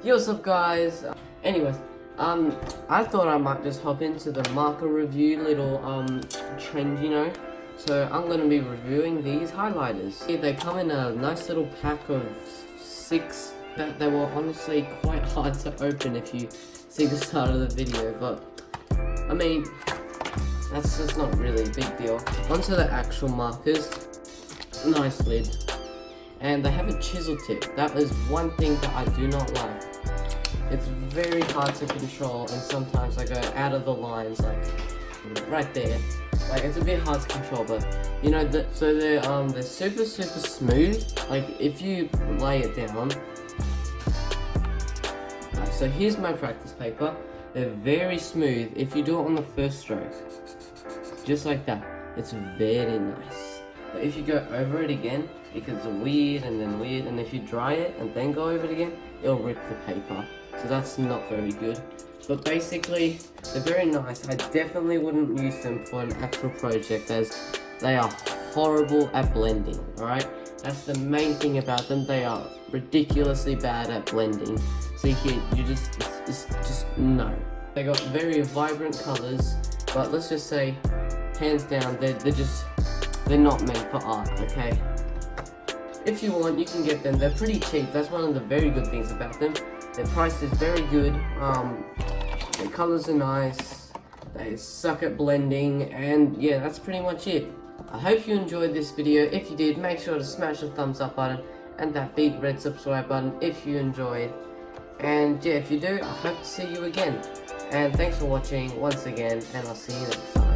Yo, what's up guys? Anyways, I thought I might just hop into the marker review little trend, you know. So I'm gonna be reviewing these highlighters. Yeah, they come in a nice little pack of 6. They were honestly quite hard to open if you see the start of the video, but I mean, that's just not really a big deal. Onto the actual markers. Nice lid. And they have a chisel tip. That is one thing that I do not like. It's very hard to control, and sometimes I go out of the lines, like right there. Like, it's a bit hard to control, but you know, so they're super smooth. Like, if you lay it down. Right, so here's my practice paper. They're very smooth if you do it on the first stroke, just like that. It's very nice. But if you go over it again, it gets weird, and if you dry it and then go over it again, it'll rip the paper. So that's not very good. But basically, they're very nice. I definitely wouldn't use them for an actual project, as they are horrible at blending, alright? That's the main thing about them. They are ridiculously bad at blending. See here, you just no. They got very vibrant colors, but let's just say, hands down, they're not meant for art, okay? If you want, you can get them. They're pretty cheap. That's one of the very good things about them. Their price is very good. Their colors are nice. They suck at blending, and yeah, that's pretty much it. I hope you enjoyed this video. If you did, make sure to smash the thumbs up button and that big red subscribe button if you enjoyed. And yeah, if you do, I hope to see you again. And thanks for watching once again, and I'll see you next time.